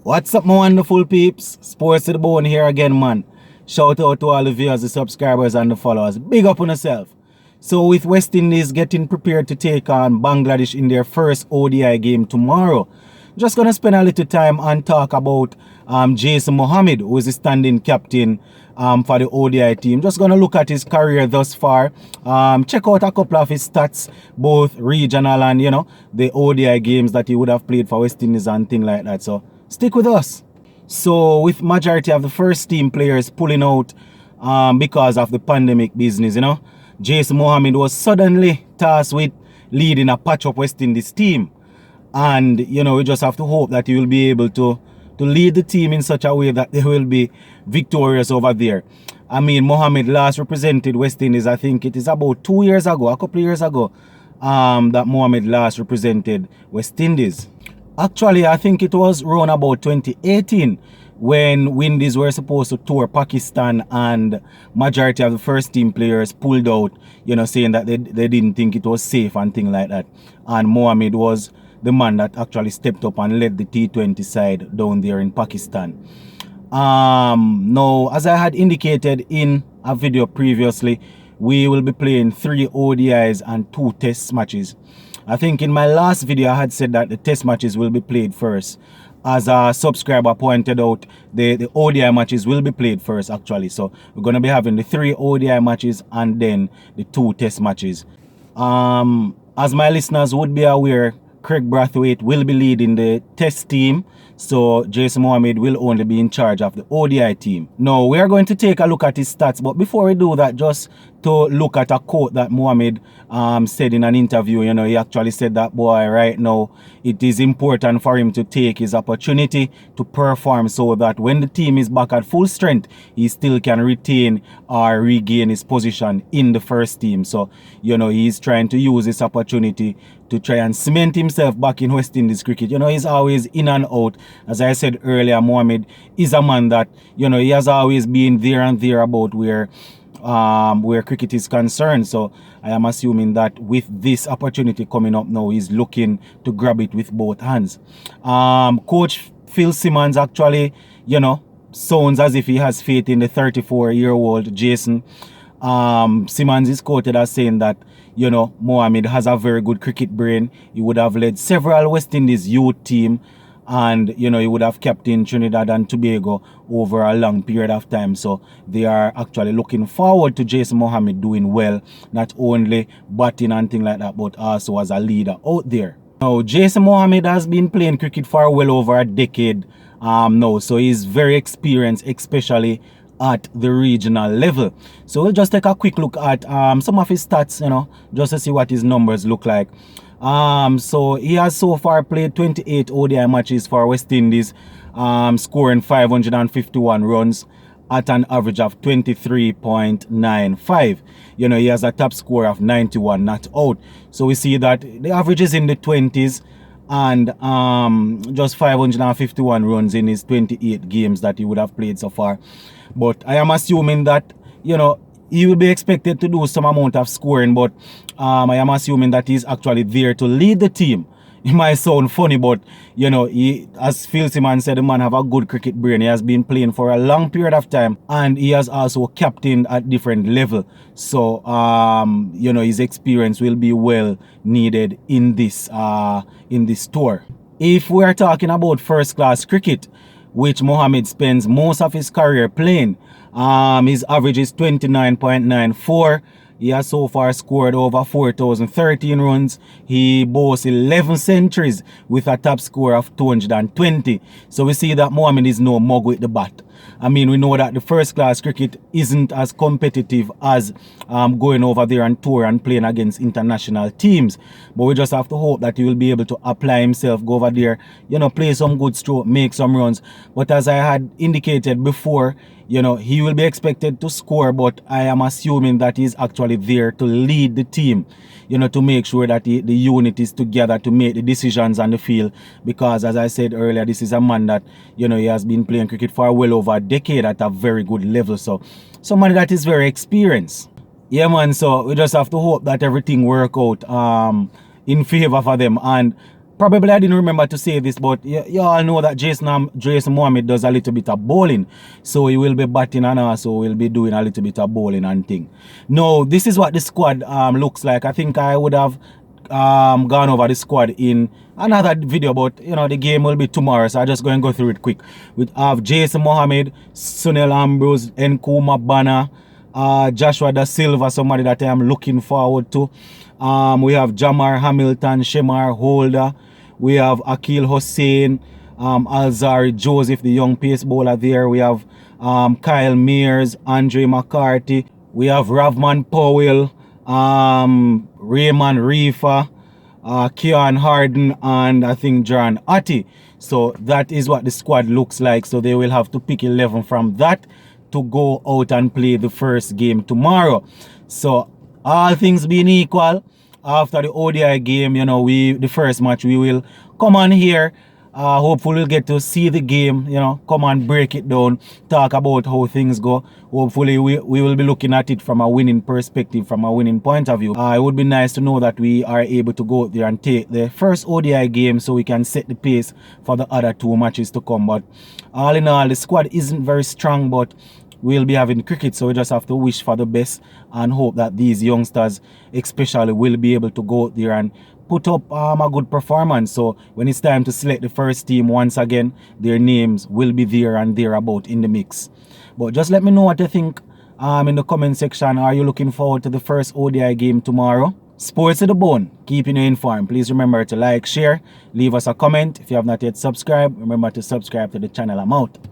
What's up, my wonderful peeps? Sports to the bone here again, man. Shout out to all the viewers, the subscribers, and the followers. Big up on yourself. So, with West Indies getting prepared to take on Bangladesh in their first ODI game tomorrow, just gonna spend a little time and talk about Jason Mohammed, who is the standing captain for the ODI team. Just gonna look at his career thus far. Check out a couple of his stats, both regional and the ODI games that he would have played for West Indies and things like that. So stick with us. So with majority of the first team players pulling out because of the pandemic business, Jason Mohammed was suddenly tasked with leading a patch-up West Indies team. And, we just have to hope that he will be able to lead the team in such a way that they will be victorious over there. I mean, Mohammed last represented West Indies, I think it is about 2 years ago, a couple of years ago, that Mohammed last represented West Indies. Actually, I think it was around about 2018 when Windies were supposed to tour Pakistan and majority of the first team players pulled out, saying that they didn't think it was safe and things like that. And Mohammed was the man that actually stepped up and led the T20 side down there in Pakistan. Now, as I had indicated in a video previously, we will be playing 3 ODIs and 2 test matches. I think in my last video I had said that the test matches will be played first. As a subscriber pointed out, the ODI matches will be played first actually. So we're going to be having the 3 ODI matches and then the 2 test matches. As my listeners would be aware, Craig Brathwaite will be leading the test team, so Jason Mohammed will only be in charge of the ODI team. Now, we are going to take a look at his stats, but before we do that, just to look at a quote that Mohammed said in an interview. He actually said that, boy, right now, it is important for him to take his opportunity to perform so that when the team is back at full strength, he still can retain or regain his position in the first team. So, he's trying to use this opportunity to try and cement himself back in West Indies cricket. He's always in and out. As I said earlier, Mohammed is a man that, he has always been there and there about where cricket is concerned. So I am assuming that with this opportunity coming up now, he's looking to grab it with both hands. Coach Phil Simmons actually, sounds as if he has faith in the 34-year-old Jason. Simmons is quoted as saying that, Mohammed has a very good cricket brain. He would have led several West Indies youth team, and he would have captained Trinidad and Tobago over a long period of time. So they are actually looking forward to Jason Mohammed doing well, not only batting and things like that, but also as a leader out there. Now, Jason Mohammed has been playing cricket for well over a decade now, so he's very experienced, especially at the regional level. So we'll just take a quick look at some of his stats, just to see what his numbers look like. So he has so far played 28 ODI matches for West Indies, scoring 551 runs at an average of 23.95. He has a top score of 91 not out. So we see that the average is in the 20s, and just 551 runs in his 28 games that he would have played so far. But I am assuming that, he will be expected to do some amount of scoring, but I am assuming that he's actually there to lead the team. It might sound funny, but, he, as Phil Simmons said, the man have a good cricket brain. He has been playing for a long period of time, and he has also captained at different level. So, his experience will be well needed in this tour. If we are talking about first-class cricket, which Mohammed spends most of his career playing, his average is 29.94. He has so far scored over 4,013 runs. He boasts 11 centuries with a top score of 220. So we see that Mohammed is no mug with the bat. I mean, we know that the first class cricket isn't as competitive as going over there and tour and playing against international teams. But we just have to hope that he will be able to apply himself, go over there, play some good stroke, make some runs. But as I had indicated before, he will be expected to score, but I am assuming that he's actually there to lead the team, to make sure that the unit is together to make the decisions on the field. Because as I said earlier, this is a man that, he has been playing cricket for well over a decade at a very good level. So somebody that is very experienced. Yeah, man, so we just have to hope that everything work out in favor for them. And probably I didn't remember to say this, but you all know that Jason Mohammed does a little bit of bowling. So he will be batting and also will be doing a little bit of bowling and thing. Now, this is what the squad looks like. I think I would have gone over the squad in another video, but you know the game will be tomorrow, so I'm just going to go through it quick. We have Jason Mohammed, Sunil Ambrose, Nkuma Bana, Joshua Da Silva, somebody that I am looking forward to. We have Jamar Hamilton, Shemar Holder, we have Akil Hussein, Alzari Joseph, the young pace bowler there. We have Kyle Mears, Andre McCarthy, we have Ravman Powell, Raymond Reefa, Keon Harden, and I think John Atty. So that is what the squad looks like. So they will have to pick 11 from that to go out and play the first game tomorrow. So all things being equal, after the ODI game, you know, the first match, we will come on here. Hopefully we'll get to see the game, you know, come and break it down, talk about how things go. Hopefully we will be looking at it from a winning perspective, from a winning point of view. It would be nice to know that we are able to go out there and take the first ODI game so we can set the pace for the other 2 matches to come. But all in all, the squad isn't very strong, but we'll be having cricket, so we just have to wish for the best and hope that these youngsters especially will be able to go out there and put up a good performance. So when it's time to select the first team once again, their names will be there and thereabout in the mix. But just let me know what you think in the comment section. Are you looking forward to the first ODI game tomorrow? Sports to the bone, keeping you informed. Please remember to like, share, leave us a comment. If you have not yet subscribed, remember to subscribe to the channel. I'm out.